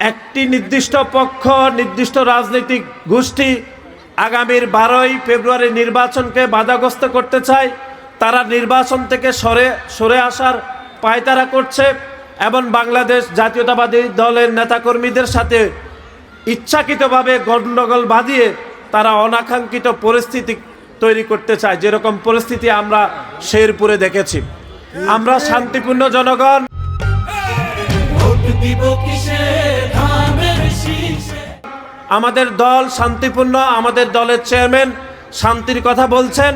একটি নির্দিষ্ট পক্ষ, নির্দিষ্ট রাজনৈতিক গোষ্ঠী আগামীর 12ই ফেব্রুয়ারি নির্বাচনকে বাধাগ্রস্ত করতে চায়। তারা নির্বাচন থেকে সরে আসার পায়তারা করছে এবং বাংলাদেশ জাতীয়তাবাদী দলের নেতাকর্মীদের সাথে ইচ্ছাকৃতভাবে গণ্ডগোল বাঁধিয়ে তারা অনাকাঙ্ক্ষিত পরিস্থিতি তৈরি করতে চায়, যেরকম পরিস্থিতি আমরা শেরপুরে দেখেছি। আমরা শান্তিপূর্ণ জনগণ। আমাদের দল শান্তিপূর্ণ, আমাদের দলের চেয়ারম্যান শান্তির কথা বলছেন,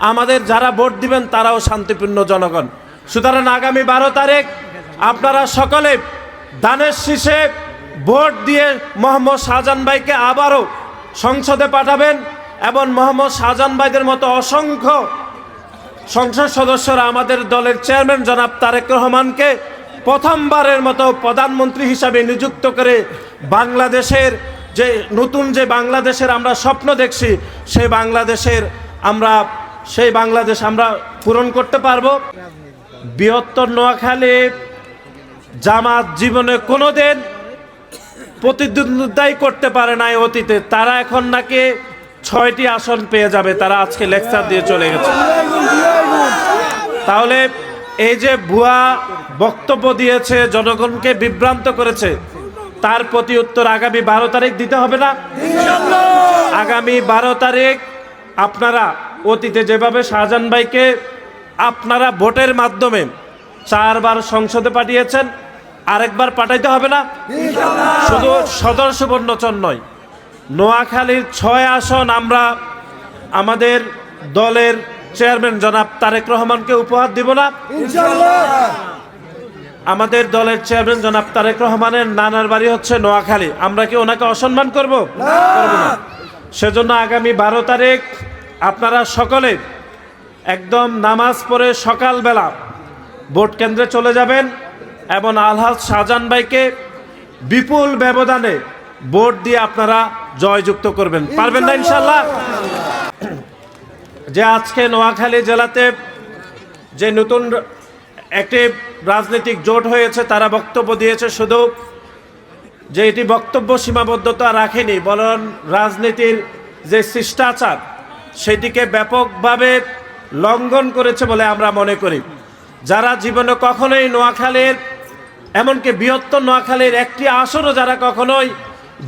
আমাদের যারা ভোট দিবেন তারাও শান্তিপূর্ণ জনগণ। সুতরাং আগামী 12 তারিখ আপনারা সকলে দানের শীষে ভোট দিয়ে মোহাম্মদ শাহজাহান ভাইকে আবারও সংসদে পাঠাবেন এবং মোহাম্মদ শাহজাহান ভাইদের মতো অসংখ্য সংসদ সদস্যরা আমাদের দলের চেয়ারম্যান জনাব তারেক রহমানকে প্রথমবারের মতো প্রধানমন্ত্রী হিসাবে নিযুক্ত করে বাংলাদেশের যে নতুন যে বাংলাদেশের আমরা স্বপ্ন দেখছি সেই বাংলাদেশ আমরা পূরণ করতে পারবো। বৃহত্তর নোয়াখালী জামাত জীবনে কোনোদিন প্রতিদ্বন্দ্বিতাই করতে পারে নাই অতীতে। তারা এখন নাকি 6টি আসন পেয়ে যাবে, তারা আজকে লেকচার দিয়ে চলে গেছে। তাহলে এই যে ভুয়া বক্তব্য দিয়েছে, জনগণকে বিভ্রান্ত করেছে, তার প্রতি উত্তর আগামী 12 তারিখ দিতে হবে না? আগামী 12 তারিখ আপনারা অতীতে যেভাবে শাহজাহান ভাইকে আপনারা ভোটের মাধ্যমে 4 বার সংসদে পাঠিয়েছেন, আরেকবার পাঠাইতে হবে না? শুধু সদর সুবর্ণচর নয়, নোয়াখালীর 6 আসন আমরা আমাদের দলের চেয়ারম্যান জনাব তারেক রহমানকে উপহার দিব না? আমাদের দলের চেয়ারম্যান জনাব তারেক রহমানের নানার বাড়ি হচ্ছে নোয়াখালী, আমরা কি ওনাকে অসম্মান করব? করব না। সেজন্য আগামী 12 তারিখ আপনারা সকলে একদম নামাজ পড়ে সকালবেলা ভোট কেন্দ্রে চলে যাবেন এবং আলহাজ শাহজাহান ভাইকে বিপুল ব্যবধানে ভোট দিয়ে আপনারা জয়যুক্ত করবেন। পারবেন না ইনশাল্লাহ? যে আজকে নোয়াখালী জেলাতে যে নতুন একটি রাজনৈতিক জোট হয়েছে, তারা বক্তব্য দিয়েছে শুধু যে এটি বক্তব্য সীমাবদ্ধতা রাখেনি, বরং রাজনীতির যে শিষ্টাচার সেটিকে ব্যাপকভাবে লঙ্ঘন করেছে বলে আমরা মনে করি। যারা জীবনে কখনোই নোয়াখালীর, এমনকি বৃহত্তর নোয়াখালীর একটি আসনও যারা কখনোই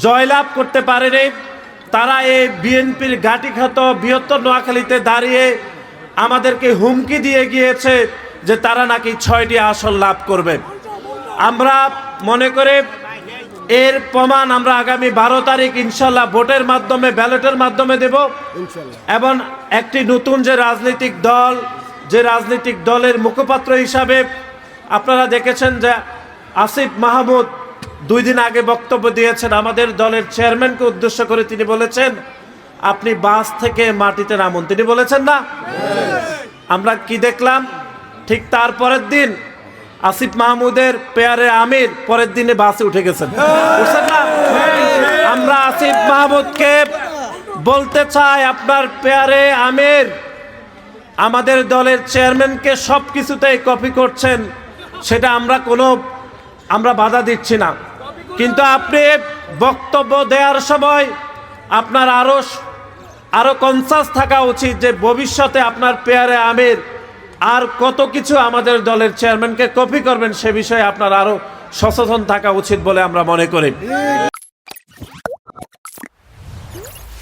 জয়লাভ করতে পারেনি, তারা এই বিএনপির ঘাঁটিখ্যাত বৃহত্তর নোয়াখালীতে দাঁড়িয়ে আমাদেরকে হুমকি দিয়ে গিয়েছে যে তারা নাকি 6টি আসন লাভ করবে। আমরা মনে করে এর প্রমাণ আমরা আগামী 12 তারিখ ইনশাল্লাহ ভোটের মাধ্যমে, ব্যালটের মাধ্যমে দেব। এবং একটি নতুন যে রাজনৈতিক দলের মুখপাত্র হিসাবে আপনারা দেখেছেন যে আসিফ মাহমুদ 2 দিন আগে বক্তব্য দিয়েছেন আমাদের দলের চেয়ারম্যানকে উদ্দেশ্য করে। তিনি বলেছেন আপনি বাস থেকে মাটিতে নামুন, তিনি বলেছেন না? আমরা কি দেখলাম? ঠিক তার পরের দিন আসিফ মাহমুদের পেয়ারে আমির পরের দিনে বাসে উঠে গেছেন, বুঝছেন না? আমরা আসিফ মাহমুদকে বলতে চাই, আপনার পেয়ারে আমির আমাদের দলের চেয়ারম্যানকে সব কিছুতেই কপি করছেন, সেটা আমরা বাধা দিচ্ছি না, কিন্তু আপনি বক্তব্য দেওয়ার সময় আপনার আরো কনসাস থাকা উচিত যে ভবিষ্যতে আপনার পেয়ারে আমির আর কত কিছু আমাদের দলের চেয়ারম্যানকে কপি করবেন, সে বিষয়ে আপনার আরো সচেতন থাকা উচিত বলে আমরা মনে করি।